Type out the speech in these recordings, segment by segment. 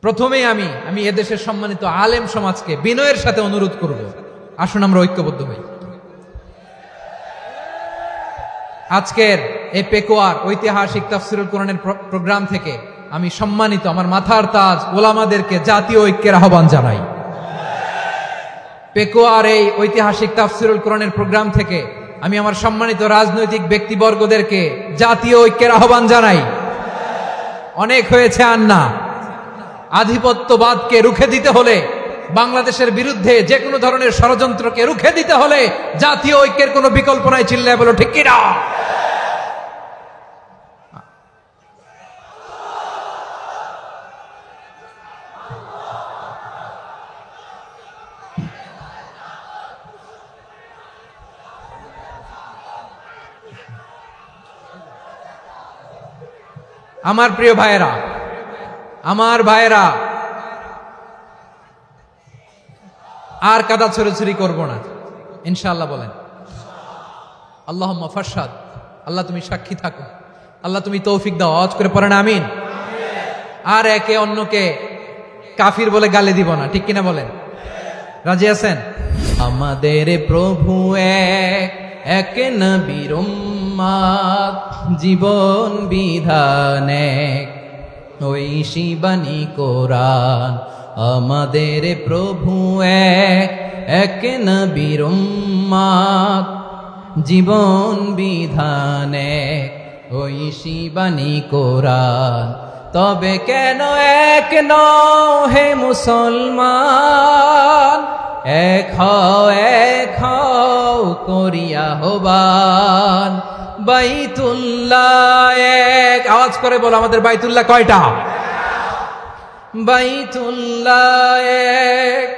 প্রথমেই আমি এদেশের সম্মানিত আলেম সমাজকে বিনয়ের সাথে অনুরোধ করব, আসুন আমরা ঐক্যবদ্ধ হই। আজকের এই পেকুয়ার ঐতিহাসিক তাফসীরুল কোরআনের প্রোগ্রাম থেকে আমি সম্মানিত আমার মাথার তাজ ওলামাদেরকে জাতীয় ঐক্যের আহ্বান জানাই। পেকুয়ার এই ঐতিহাসিক তাফসীরুল কোরআনের প্রোগ্রাম থেকে আমি আমার সম্মানিত রাজনৈতিক ব্যক্তিবর্গদেরকে জাতীয় ঐক্যের আহ্বান জানাই। অনেক হয়েছে আর না। আধিপত্যবাদকে রুখে দিতে হলে, বাংলাদেশের বিরুদ্ধে যে কোনো ধরনের ষড়যন্ত্রকে রুখে দিতে হলে জাতীয় ঐক্যের কোনো বিকল্প নাই। চিল্লায় বলো ঠিক কিনা? আমার প্রিয় ভাইয়েরা, আর কাদা ছড়াছড়ি করব না ইনশাআল্লাহ। বলেন আল্লাহুম্মা ফারশাদ। আল্লাহ তুমি সাক্ষী থাকো, আল্লাহ তুমি তৌফিক দাও। আওয়াজ করে পড়েন আমিন। আর একে অন্যকে কাফির বলে গালি দিব না, ঠিক কিনা বলেন? রাজি আছেন? আমাদের প্রভু এক নবীর উম্মত, জীবন বিধান এক, ঐশী বাণী কোরআন। আমাদের প্রভু এক নবীর উম্মত, জীবন বিধান এক, ঐশী বাণী কোরআন। তবে কেন এক নও হে মুসলমান, এক হও করিয়া আহ্বান। বাইতুল্লাহ এক। আওয়াজ করে বলো আমাদের বাইতুল্লাহ কয়টা? বাইতুল্লাহ এক,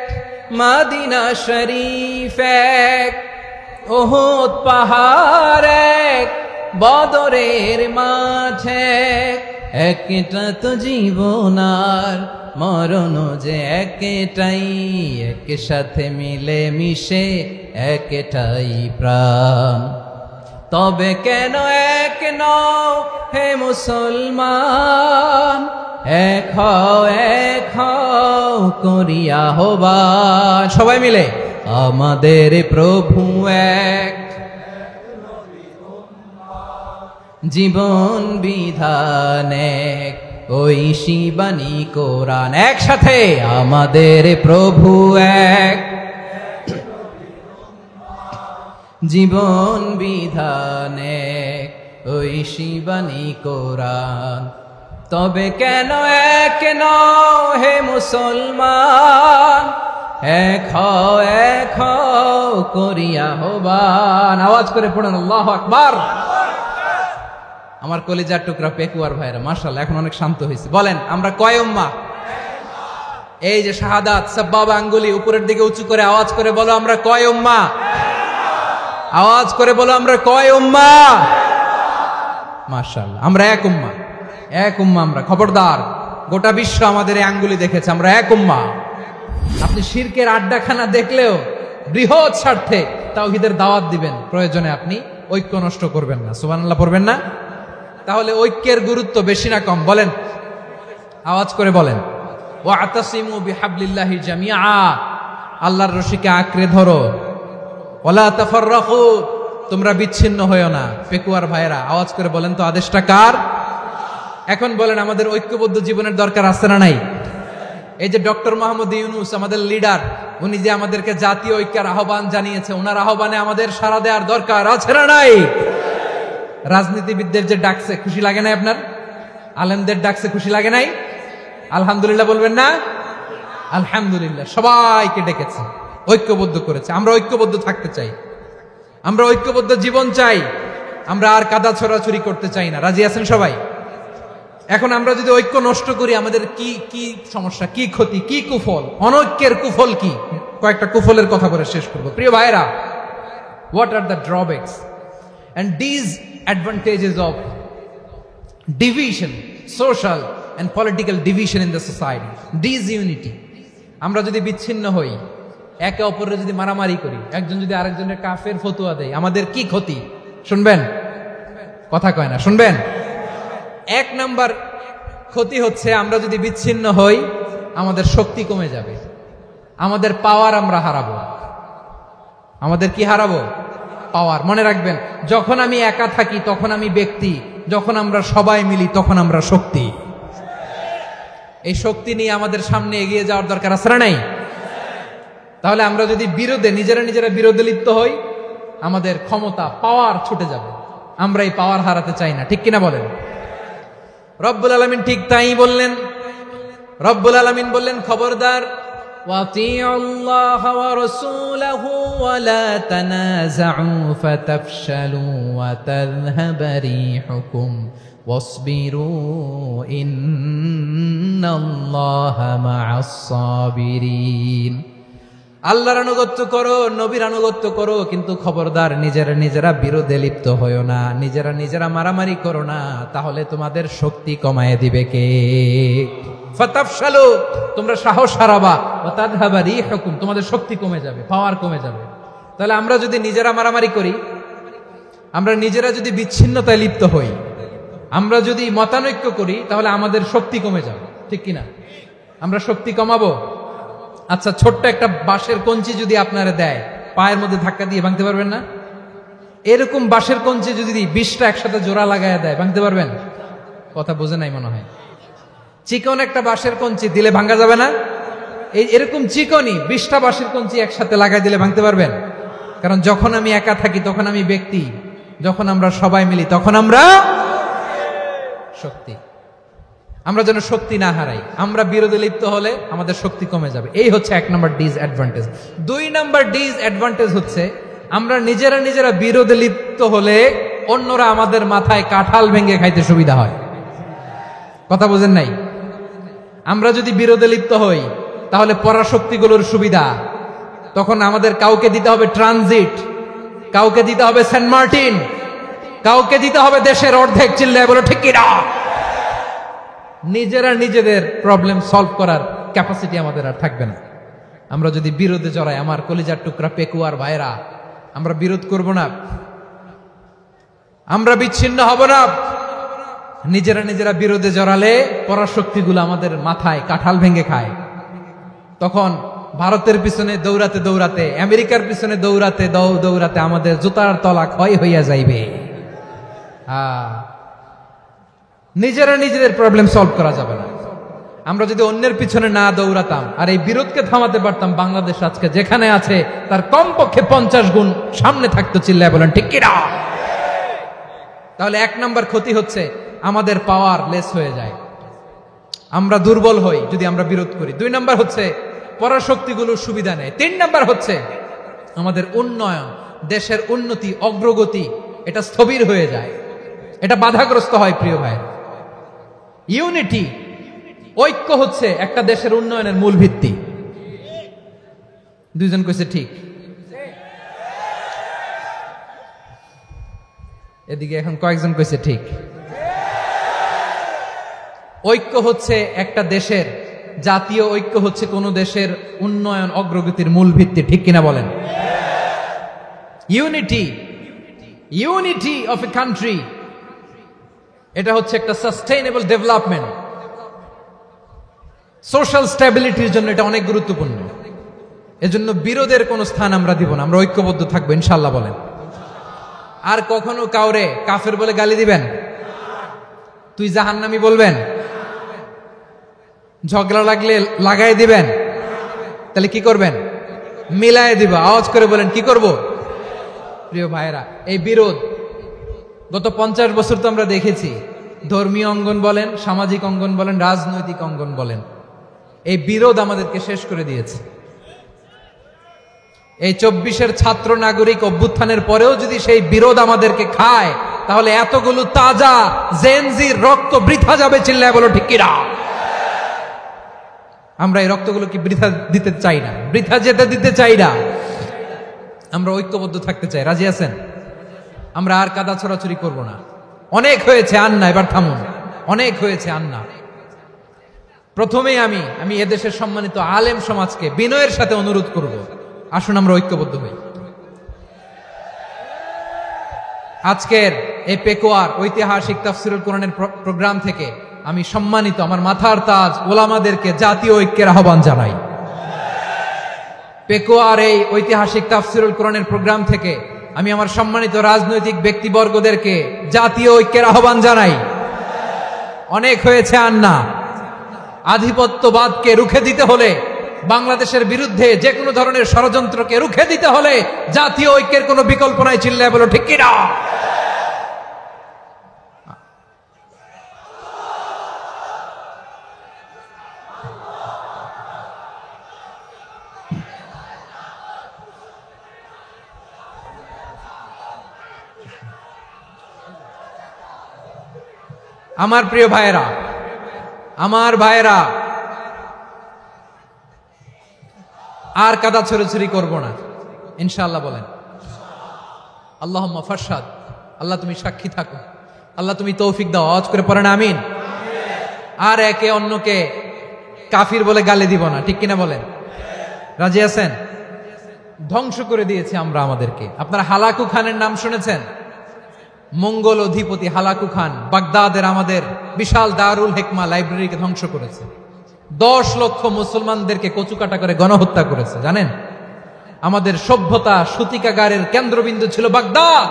মদিনা শরীফ এক, উহুদ পাহাড় এক, বদরের মাঠে একটা তো জীবন আর মরণ যে একটাই, একসাথে মিলে মিশে একটাই প্রাণ। তবে কেন এক নও হে মুসলমান, এক হও করিয়া আহ্বান। সবাই মিলে আমাদের প্রভু এক, জীবন বিধান এক, ঐশী বাণী কোরআন। একসাথে আমাদের প্রভু এক, জীবন বিধান এক, ঐশী বাণী কোরআন। তবে কেন এক নও হে মুসলমান, এক হও করিয়া আহ্বান। আওয়াজ করে পড়ুন আল্লাহু আকবার। আমার কলিজার টুকরা পেকুয়ার ভাইরা মাশাআল্লাহ এখন অনেক শান্ত হয়েছে। বলেন আমরা কয় উম্মাহ? এই যে শাহাদাত সাব্বাবা আঙ্গুলি উপরের দিকে উঁচু করে আওয়াজ করে বলো আমরা কয় উম্মাহ? আওয়াজ করে বলো আমরা কয় উম্মাহ? মাশাআল্লাহ আমরা এক উম্মাহ, এক উম্মাহ আমরা। খবরদার, গোটা বিশ্ব আমাদের এই আঙ্গুলি দেখেছে, আমরা এক উম্মাহ। আপনি শিরকের আড্ডাখানা দেখলেও বৃহৎ স্বার্থে তাওহীদের দাওয়াত দিবেন, প্রয়োজনে আপনি ঐক্য নষ্ট করবেন না। সুবহানাল্লাহ পড়বেন না? তাহলে ঐক্যের গুরুত্ব বেশি না কম? বলেন, আওয়াজ করে বলেন। ওয়াতাসিমু বিহাবলিল্লাহি জামিআ, আল্লাহর রশিকে আঁকড়ে ধরো। ওয়ালা তাফাররাকু, তোমরা বিচ্ছিন্ন হয়ো না। পেকুয়ার ভাইরা আওয়াজ করে বলেন তো আদেশটা কার? এখন বলেন আমাদের ঐক্যবদ্ধ জীবনের দরকার আছে না নাই? এই যে ডক্টর মোহাম্মদ ইউনূস আমাদের লিডার, উনি যে আমাদেরকে জাতীয় ঐক্যের আহ্বান জানিয়েছে, ওনার আহ্বানে আমাদের সাড়া দেওয়ার দরকার আছে না নাই? রাজনীতিবিদদের যে ডাকছে খুশি লাগে নাই আপনার? আলেমদের ডাকছে খুশি লাগে নাই? আলহামদুলিল্লাহ বলবেন না? আলহামদুলিল্লাহ। সবাইকে ডেকেছে, ঐক্যবদ্ধ করেছে। আমরা ঐক্যবদ্ধ থাকতে চাই, আমরা ঐক্যবদ্ধ জীবন চাই, আমরা আর কাদা ছড়াছড়ি করতে চাই না। রাজি আছেন সবাই? এখন আমরা যদি ঐক্য নষ্ট করি আমাদের কি কি সমস্যা, কি ক্ষতি, কি কুফল? অনৈক্যের কুফল কি? কয়েকটা কুফলের কথা বলে শেষ করব। প্রিয় ভাইরা, what are the drawbacks and disadvantages of division, social and political division in the society? Disunity. আমরা যদি বিচ্ছিন্ন হই, একে অপরের যদি মারামারি করি, একজন যদি আরেকজনের কাফের ফতোয়া দেয়, আমাদের কি ক্ষতি? শুনবেন? কথা কয় না, শুনবেন? এক নাম্বার ক্ষতি হচ্ছে আমরা যদি বিচ্ছিন্ন হই, আমাদের শক্তি কমে যাবে, আমাদের পাওয়ার আমরা হারাবো। আমাদের কি হারাবো? পাওয়ার। মনে রাখবেন, যখন আমি একা থাকি তখন আমি ব্যক্তি, যখন আমরা সবাই মিলি তখন আমরা শক্তি। এই শক্তি নিয়ে আমাদের সামনে এগিয়ে যাওয়ার দরকার আছে না নাই? তাহলে আমরা যদি নিজেরা বিরোধে লিপ্ত হই, আমাদের ক্ষমতা, পাওয়ার ছুটে যাবে। আমরা এই পাওয়ার হারাতে চাই না, ঠিক কিনা বলেন? রব্বুল আলামিন ঠিক তাই বললেন। রব্বুল আলামিন বললেন, খবরদার, ওয়াতিউল্লাহ ওয়া রাসূলাহু ওয়া লা তানাযাউ ফাতাফশালু ওয়া তাযহাবা রিহুকুম ওয়াসবিরু ইন্নাল্লাহা মা'আস সাবিরিন। আল্লাহর আনুগত্য করো, নবীর আনুগত্য করো, কিন্তু খবরদার নিজেরা বিরোধে লিপ্ত হয়ো না, নিজেরা মারামারি করো না, তাহলে তোমাদের শক্তি কমায় দিবে কে? ফাতাফশালু, তোমরা সাহস হারাবা, ওয়া তাযহাবা রিহুকুম, তোমাদের শক্তি কমে যাবে, পাওয়ার কমে যাবে। তাহলে আমরা যদি নিজেরা মারামারি করি, আমরা নিজেরা যদি বিচ্ছিন্নতায় লিপ্ত হই, আমরা যদি মতানৈক্য করি, তাহলে আমাদের শক্তি কমে যাবে, ঠিক কিনা? আমরা শক্তি কমাবো। আচ্ছা, ছোট্ট একটা বাঁশের কঞ্চি যদি আপনারা দেয়, পায়ের মধ্যে ধাক্কা দিয়ে ভাঙতে পারবেন না? এরকম বাঁশের কঞ্চি যদি 20টা একসাথে জোড়া লাগায় দেয়, ভাঙতে পারবেন? কথা বোঝে নাই মনে হয়। চিকন একটা বাঁশের কঞ্চি দিলে ভাঙা যাবে না? এরকম চিকনই 20টা বাঁশের কঞ্চি একসাথে লাগাই দিলে ভাঙতে পারবেন? কারণ যখন আমি একা থাকি তখন আমি ব্যক্তি, যখন আমরা সবাই মিলি তখন আমরা শক্তি। আমরা যেন শক্তি না হারাই। আমরা বিরোধে লিপ্ত হলে আমাদের শক্তি কমে যাবে। এই হচ্ছে 1 নম্বর ডিসঅ্যাডভান্টেজ। 2 নম্বর ডিসঅ্যাডভান্টেজ হচ্ছে, আমরা নিজেরা বিরোধে লিপ্ত হলে অন্যরা আমাদের মাথায় কাঁঠাল ভেঙে খাইতে সুবিধা হয়। কথা বোঝেন নাই? আমরা যদি বিরোধে লিপ্ত হই, তাহলে পরাশক্তিগুলোর সুবিধা, তখন আমাদের কাউকে দিতে হবে ট্রানজিট, কাউকে দিতে হবে সেন্ট মার্টিন, কাউকে দিতে হবে দেশের অর্ধেক। চিল্লায় বলো ঠিক কিনা? নিজেদের প্রবলেম সলভ করার ক্যাপাসিটি আমাদের আর থাকবে না। আমরা যদি বিরোধে জড়াই, আমার কলিজার টুকরা পেকুয়ার ভাইরা, আমরা বিরোধ করব না, আমরা বিচ্ছিন্ন হব না। নিজেরা বিরোধে জড়ালে পরাশক্তিগুলো আমাদের মাথায় কাঁঠাল ভেঙে খায়। তখন ভারতের পিছনে দৌড়াতে, আমেরিকার পিছনে দৌড়াতে আমাদের জুতার তলা ক্ষয় হইয়া যাইবে। নিজেদের প্রবলেম সলভ করা যাবে না। আমরা যদি অন্যের পিছনে না দৌড়াতাম আর এই বিরোধকে থামাতে পারতাম, বাংলাদেশ আজকে যেখানে আছে তার কমপক্ষে 50 গুণ সামনে থাকতো। চিল্লায় বলেন ঠিক কিনা? তাহলে 1 নম্বর ক্ষতি হচ্ছে, আমাদের পাওয়ার লেস হয়ে যায়, আমরা দুর্বল হই যদি আমরা বিরোধ করি। 2 নম্বর হচ্ছে, পরাশক্তিগুলোর সুবিধা নেয়। 3 নম্বর হচ্ছে, আমাদের উন্নয়ন, দেশের উন্নতি, অগ্রগতি, এটা স্থবির হয়ে যায়, এটা বাধাগ্রস্ত হয়। প্রিয় ভাই, ইউনিটি, ঐক্য হচ্ছে একটা দেশের উন্নয়নের মূল ভিত্তি। 2 জন কইছে ঠিক। এদিকে এখন কয়েকজন কইছে ঠিক। ঐক্য হচ্ছে একটা দেশের, জাতীয় ঐক্য হচ্ছে কোন দেশের উন্নয়ন, অগ্রগতির মূল ভিত্তি, ঠিক কিনা বলেন? ইউনিটি অফ এ কান্ট্রি, এটা হচ্ছে একটা সাস্টেইনেবল ডেভেলপমেন্ট, সোশ্যাল স্ট্যাবিলিটির জন্য এটা অনেক গুরুত্বপূর্ণ। এজন্য বিরোধের কোনো স্থান আমরা দিব না, আমরা ঐক্যবদ্ধ থাকবো ইনশাআল্লাহ বলেন। আর কখনো কাউরে কাফের বলে গালি দিবেন? তুই জাহান্নামী বলবেন? ঝগড়া লাগলে লাগাই দিবেন? তাহলে কি করবেন? মিলায় দিব। আওয়াজ করে বলেন, কি করব? প্রিয় ভাইরা, এই বিরোধ গত 50 বছর তো আমরা দেখেছি, ধর্মীয় অঙ্গন বলেন, সামাজিক অঙ্গন বলেন, রাজনৈতিক অঙ্গন বলেন, এই বিরোধ আমাদেরকে শেষ করে দিয়েছে। এই 24-এর ছাত্র নাগরিক অভ্যুত্থানের পরেও যদি সেই বিরোধ আমাদেরকে খায়, তাহলে এতগুলো তাজা জেনজির রক্ত বৃথা যাবে। চিল্লায় বলো ঠিক কিনা? আমরা এই রক্তগুলোকে বৃথা দিতে চাই না, বৃথা যেতে দিতে চাই না। আমরা ঐক্যবদ্ধ থাকতে চাই। রাজি আছেন? আমরা আর কাদা ছড়াছড়ি করব না। অনেক হয়েছে, আন্না, এবার থামুন। অনেক হয়েছে, আন্না। প্রথমেই আমি এদেশের সম্মানিত আলেম সমাজকে বিনয়ের সাথে অনুরোধ করব, আসুন আমরা ঐক্যবদ্ধ হই। আজকের এই পেকুয়ার ঐতিহাসিক তাফসিরুল কোরআনের প্রোগ্রাম থেকে আমি সম্মানিত আমার মাথার তাজ ওলামাদেরকে জাতীয় ঐক্যের আহ্বান জানাই। পেকুয়ার এই ঐতিহাসিক তাফসিরুল কোরআনের প্রোগ্রাম থেকে আমি আমার সম্মানিত রাজনৈতিক ব্যক্তিবর্গদেরকে জাতীয় ঐক্যের আহ্বান জানাই। অনেক হয়েছে আর না। আধিপত্যবাদকে রুখে দিতে হলে, বাংলাদেশের বিরুদ্ধে যে কোনো ধরনের ষড়যন্ত্রকে রুখে দিতে হলে জাতীয় ঐক্যের কোনো বিকল্প নাই। চিল্লায় বলো ঠিক কিনা? আমার প্রিয় ভাইয়েরা, আমার ভাইয়েরা, আর কাদা ছড়াছড়ি করব না ইনশাআল্লাহ। বলেন আল্লাহুম্মা ফারশাদ। আল্লাহ তুমি সাক্ষী থাকো, আল্লাহ তুমি তৌফিক দাও। আওয়াজ করে পড়েন আমিন। আর একে অন্যকে কাফির বলে গালি দিব না, ঠিক কিনা বলেন? রাজি আছেন? ধ্বংস করে দিয়েছি আমরা আমাদেরকে। আপনারা হালাকু খানের নাম শুনেছেন? মঙ্গল অধিপতি হালাকু খান বাগদাদের আমাদের বিশাল দারুল হিকমা লাইব্রেরিকে ধ্বংস করেছে। 10 লক্ষ মুসলমানদেরকে কচুকাটা করে গণহত্যা করেছে। জানেন, আমাদের সভ্যতা সূতিকাগারের কেন্দ্রবিন্দু ছিল বাগদাদ।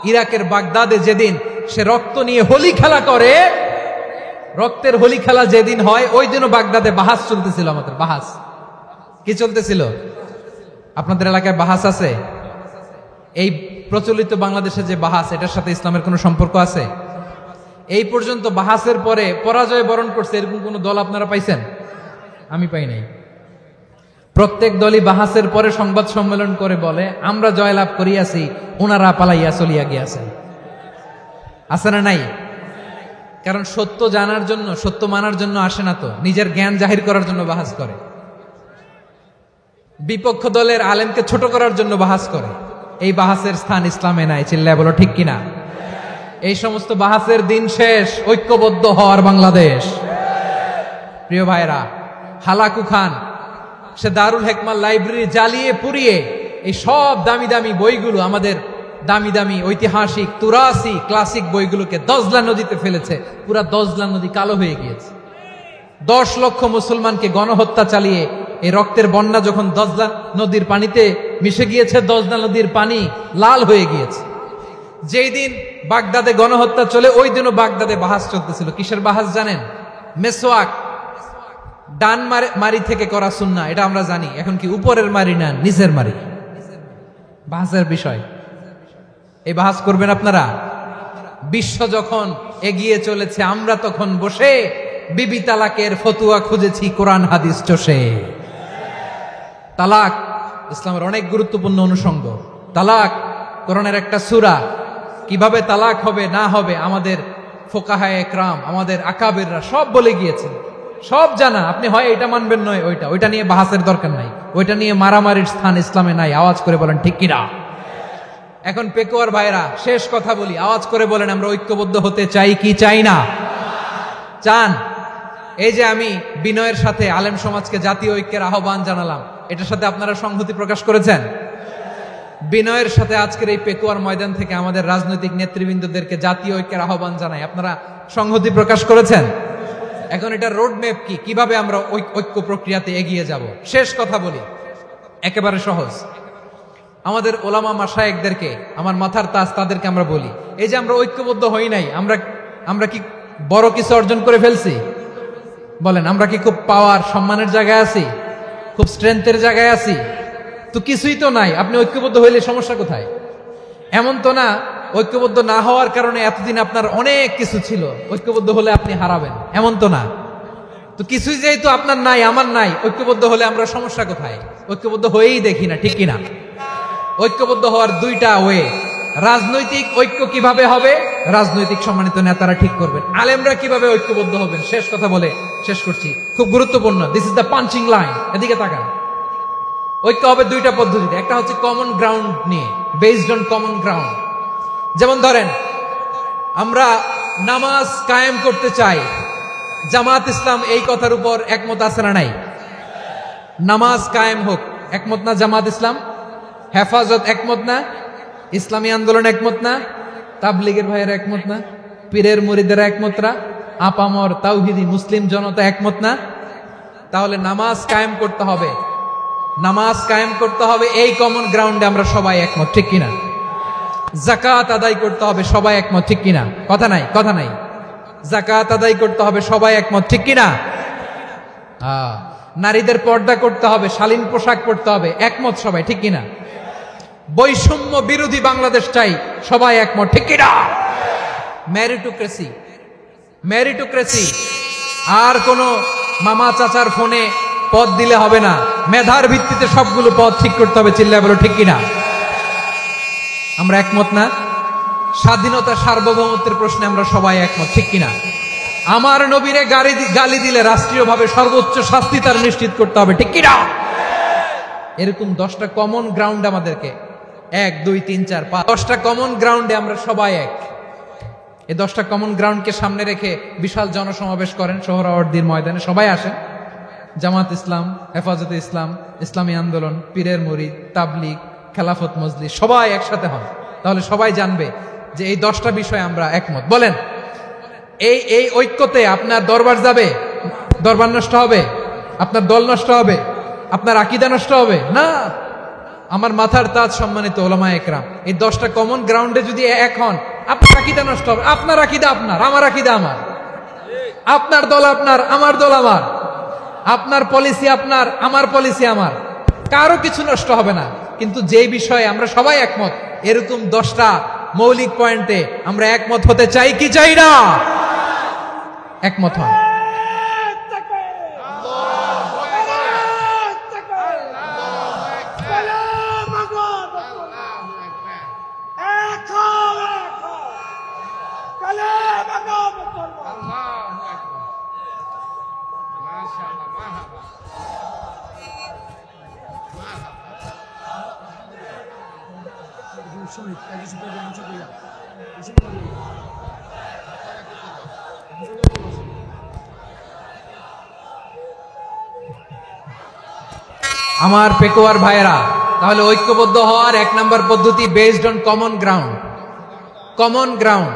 ইরাকের বাগদাদে যেদিন সে রক্ত নিয়ে হোলি খেলা করে, রক্তের হোলি খেলা যেদিন হয় ওই দিনও বাগদাদে বাহাস চলতেছিল। আমাদের বাহাস কি চলতেছিল? আপনাদের এলাকায় বাহাস আছে? এই প্রচলিত বাংলাদেশে যে বাহাস, এটার সাথে ইসলামের কোনো সম্পর্ক আছে? এই পর্যন্ত বাহাসের পরে পরাজয় বরণ করছে এরকম কোন দল আপনারা পাইছেন? আমি পাই নাই। প্রত্যেক দলই বাহাসের পরে সংবাদ সম্মেলন করে বলে আমরা জয়লাভ করিয়াছি, ওনারা পালাইয়া চলিয়া গিয়াছেন। আছে না নাই? কারণ সত্য জানার জন্য, সত্য মানার জন্য আসে না তো, নিজের জ্ঞান জাহির করার জন্য বাহাস করে। বিপক্ষ দলের আলেমকে ছোট করার জন্য বাহাস করে। এই বাহাসের স্থান ইসলামে নাই। চিল্লায় বলো ঠিক কিনা? এই সমস্ত বাহাসের দিন শেষ। ঐক্যবদ্ধ হওয়ার বাংলাদেশ। প্রিয় ভাইরা, হালাকু খান সে দারুল হিকমা লাইব্রেরি জ্বালিয়ে পুড়িয়ে এই সব দামি দামি বইগুলো, আমাদের দামি দামি ঐতিহাসিক তুরাসি ক্লাসিক বইগুলোকে দজলা নদীতে ফেলেছে। পুরা দজলা নদী কালো হয়ে গিয়েছে। 10 লক্ষ মুসলমানকে গণহত্যা চালিয়ে এই রক্তের বন্যা যখন দজলা নদীর পানিতে মিশে গিয়েছে, দজলা নদীর পানি লাল হয়ে গিয়েছে। যেই দিন বাগদাদে গণহত্যা চলে ওই দিনও বাগদাদে বাহাস চলতেছিল। কিসের বাহাস জানেন? মেসওয়াক, ডান মারি থেকে করা সুন্নাহ, এটা আমরা জানি। এখন কি উপরের মারি না নিচের মারি? বাহাসের বিষয়। এই বাহাস করবেন আপনারা? বিশ্ব যখন এগিয়ে চলেছে, আমরা তখন বসে বিবি তালাকের ফতুয়া খুঁজেছি কোরআন হাদিস চষে। তালাক ইসলামের অনেক গুরুত্বপূর্ণ অনুষঙ্গ। তালাক কোরআনের একটা সূরা। কিভাবে তালাক হবে না হবে আমাদের ফোকাহায়ে একরাম, আমাদের আকাবেররা সব বলে গিয়েছেন, সব জানা। আপনি হয় এটা মানবেন নয় ওইটা। ওইটা নিয়ে বাহাসের দরকার নাই, ওইটা নিয়ে মারামারির স্থান ইসলামে নাই। আওয়াজ করে বলেন ঠিক কিনা? এখন পেকুয়ার ভাইরা, শেষ কথা বলি, আওয়াজ করে বলেন আমরা ঐক্যবদ্ধ হতে চাই কি চাই না? চান? এই যে আমি বিনয়ের সাথে আলেম সমাজকে জাতীয় ঐক্যের আহ্বান জানালাম, এটার সাথে আপনারা সংহতি প্রকাশ করেছেন? বিনয়ের সাথে আজকের এই পেকুয়ার ময়দান থেকে আমাদের রাজনৈতিক নেতৃবৃন্দদেরকে জাতীয় ঐক্যের আহ্বান জানাই, আপনারা সংহতি প্রকাশ করেছেন? এখন এটা রোড ম্যাপ কি, কিভাবে আমরা ঐক্য প্রক্রিয়াতে এগিয়ে যাব? শেষ কথা বলি, একেবারে সহজ। আমাদের ওলামা মাশায়েখদেরকে, আমার মাথার তাজ, তাদেরকে আমরা বলি, এই যে আমরা ঐক্যবদ্ধ হই নাই, আমরা কি বড় কিছু অর্জন করে ফেলছি? বলেন, আমরা কি খুব পাওয়ার সম্মানের জায়গায় আছি? খুব স্ট্রেংথের জায়গায় আছি? তো কিছুই তো নাই। আপনি ঐক্যবদ্ধ হইলে সমস্যা কোথায়? এমন তো না ঐক্যবদ্ধ না হওয়ার কারণে এতদিন আপনার অনেক কিছু ছিল, ঐক্যবদ্ধ হলে আপনি হারাবেন, এমন তো না। তো কিছুই যেহেতু আপনার নাই, আমার নাই, ঐক্যবদ্ধ হলে আমরা সমস্যা কোথায়? ঐক্যবদ্ধ হয়েই দেখি না, ঠিক কিনা? ঐক্যবদ্ধ হওয়ার দুইটা ওয়ে। রাজনৈতিক ঐক্য কিভাবে হবে? রাজনৈতিক সম্মানিত নেতারা ঠিক করবেন। আলেমরা কিভাবে ঐক্যবদ্ধ হবেন? শেষ কথা বলে শেষ করছি, খুব গুরুত্বপূর্ণ। This is the punching line. এদিকে তাকান। ঐক্য হবে দুইটা পদ্ধতিতে। একটা হচ্ছে কমন গ্রাউন্ড নিয়ে, বেসড অন কমন গ্রাউন্ড। যেমন ধরেন, আমরা নামাজ কায়েম করতে চাই, জামাত ইসলাম এই কথার উপর একমত আছে না নাই? নামাজ কায়েম হোক, একমত না জামাত ইসলাম? হেফাজত একমত না? ইসলামী আন্দোলন একমত না? তাবলীগের ভাইয়েরা একমত না? পীরের মুরিদেরা একমত না? আপামর তাওহীদি মুসলিম জনতা একমত না? তাহলে নামাজ কায়েম করতে হবে, নামাজ কায়েম করতে হবে, এই কমন গ্রাউন্ডে আমরা সবাই একমত, ঠিক কিনা? যাকাত আদায় করতে হবে, সবাই একমত, ঠিক কিনা? কথা নাই, কথা নাই। যাকাত আদায় করতে হবে, সবাই একমত, ঠিক কিনা? নারীদের পর্দা করতে হবে, শালীন পোশাক পরতে হবে, একমত সবাই, ঠিক কিনা? বৈষম্য বিরোধী বাংলাদেশ চাই, সবাই একমত, ঠিক কিনা? মেরিটোক্রেসি, মেরিটোক্রেসি, আর কোন মামা চাচার ফোনে পদ দিলে হবে না, মেধার ভিত্তিতে সবগুলো পদ ঠিক করতে হবে, চিল্লায় বলো ঠিক কিনা? আমরা একমত না? স্বাধীনতা সার্বভৌমত্বের প্রশ্নে আমরা সবাই একমত, ঠিক কিনা? আমার নবীরে গালি দিলে রাষ্ট্রীয়ভাবে সর্বোচ্চ শাস্তি তার নিশ্চিত করতে হবে, ঠিক কিনা? এরকম 10টা কমন গ্রাউন্ড আমাদেরকে, 1 2 3 4 5 10টা কমন গ্রাউন্ডে আমরা সবাই এক। এই 10টা কমন গ্রাউন্ডকে সামনে রেখে বিশাল জনসমাবেশ করেন সোহরাওয়ার্দীর ময়দানে, সবাই আসেন। জামাত ইসলাম, হেফাজতে ইসলাম, ইসলামী আন্দোলন, পীরের মুরিদ, তাবলিগ, খেলাফত মজলিস, সবাই একসাথে হন, তাহলে সবাই জানবে যে এই 10টা বিষয়ে আমরা একমত। বলেন, এই ঐক্যতে আপনার দরবার যাবে, দরবার নষ্ট হবে, আপনার দল নষ্ট হবে, আপনার আকীদা নষ্ট হবে না। আমার মাথার তাজ সম্মানিত ওলামায়ে কেরাম, এই 10টা কমন গ্রাউন্ডে যদি এক হন, আপনার আকীদা নষ্ট হবে, আপনার আকীদা আপনার, আমার আকীদা আমার, আপনার দল আপনার, আমার দল আমার, আপনার পলিসি আপনার, আমার পলিসি আমার, কারো কিছু নষ্ট হবে না। কিন্তু যে বিষয়ে আমরা সবাই একমত, এরকম 10টা মৌলিক পয়েন্টে আমরা একমত হতে চাই কি চাই না? একমত হন। আমার পেকুয়ার ভাইয়েরা, তাহলে ঐক্যবদ্ধ হওয়ার 1 নম্বর পদ্ধতি based on common ground. Common ground,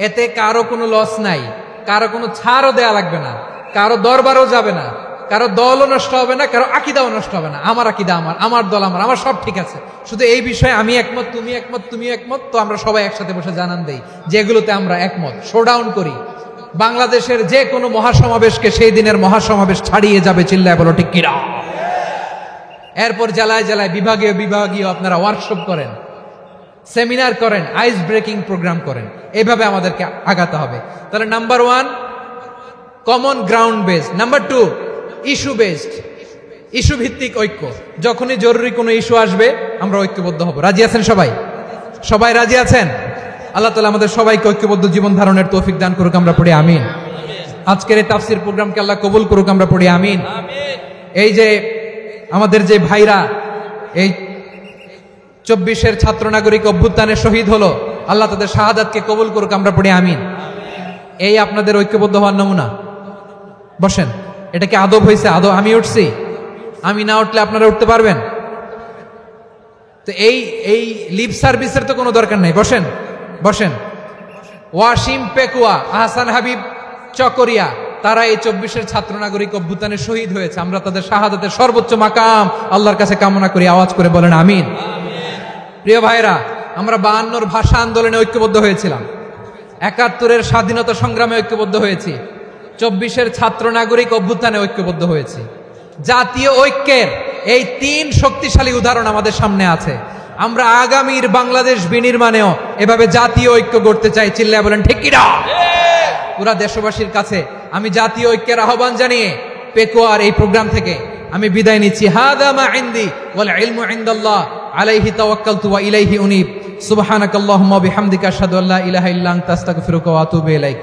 এতে কারো কোনো লস নাই, কারো কোনো ছাড়ও দেয়া লাগবে না, কারো দরবারও যাবে না, কারো দলও নষ্ট হবে না, কারো আকীদাও নষ্ট হবে না। আমার আকীদা আমার, আমার দল আমার, আমার সব ঠিক আছে। শুধু এই বিষয়ে আমি একমত, তুমি একমত, তুমি একমত, তো আমরা সবাই একসাথে বসে জানান দেই যেগুলোতে আমরা একমত, শোডাউন করি। বাংলাদেশের যে কোনো মহাসমাবেশকে সেই দিনের মহাসমাবেশ ছাড়িয়ে যাবে, চিল্লায় বলো ঠিক কিনা? এরপর জেলায় জেলায় বিভাগীয় বিভাগীয় আপনারা ওয়ার্কশপ করেন, সেমিনার করেন, আইস ব্রেকিং প্রোগ্রাম করেন, এইভাবে আমাদেরকে আগাতে হবে। তাহলে number 1 common ground based, number 2 issue based, issue ভিত্তিক ঐক্য। যখনই জরুরি কোনো ইস্যু আসবে আমরা ঐক্যবদ্ধ হব। রাজি আছেন সবাই? সবাই রাজি আছেন? আল্লাহ তাআলা আমাদের সবাইকে ঐক্যবদ্ধ জীবন ধারণের তৌফিক দান করুক, আমরা পড়ি আমিন। আজকের এই তাফসীর প্রোগ্রামকে আল্লাহ কবুল করুক, আমরা পড়ি আমিন। এই যে আমাদের যে ভাইরা এই 24-এর ছাত্র নাগরিক অভ্যুত্থানে শহীদ হলো, আল্লাহ তাদের শাহাদাতকে কবুল করুক, আমরা পড়ি আমিন। এই আপনাদের ঐক্যবদ্ধ হওয়ার নমুনা। বসেন, এটা কি আদব হয়েছে? আদব আমি উঠছি, আমি না উঠলে আপনারা উঠতে পারবেন? তো এই লিপ সার্ভিসের তো কোনো দরকার নাই। বসেন, বসেন। ওয়াসিম পেকুয়া, আহসান হাবিব চকরিয়া, তারা এই 24-এর ছাত্র নাগরিক অভ্যুত্থানে শহীদ হয়েছে। আমরা তাদের শাহাদাতের সর্বোচ্চ মাকাম আল্লাহর কাছে কামনা করি, আওয়াজ করে বলেন আমিন। প্রিয় ভাইরা, আমরা 52-র ভাষা আন্দোলনে ঐক্যবদ্ধ হয়েছিলাম, 71-এর স্বাধীনতা সংগ্রামে ঐক্যবদ্ধ হয়েছি, 24-এর ছাত্র নাগরিক অভ্যুত্থানে ঐক্যবদ্ধ হয়েছি। জাতীয় ঐক্যের এই 3 শক্তিশালী উদাহরণ আমাদের সামনে আছে। আমরা আগামীর বাংলাদেশ বিনির্মাণেও এভাবে জাতীয় ঐক্য গড়তে চাই, চিল্লায় বলেন ঠিক কিনা? পুরা দেশবাসীর কাছে আমি জাতীয় ঐক্যের আহ্বান জানিয়ে পেকুয়ার এই প্রোগ্রাম থেকে আমি বিদায় নিচ্ছি। হাদা মা ইনদি ওয়াল ইলমু ইনদাল্লাহ আলাইহি তাওয়াক্কালতু ওয়া ইলাইহি উনীব। সুবহানাকাল্লাহুম্মা ওয়া বিহামদিকা আশহাদু আল্লা ইলাহা ইল্লা আনতা আস্তাগফিরুকা ওয়া আতুবু ইলাইক।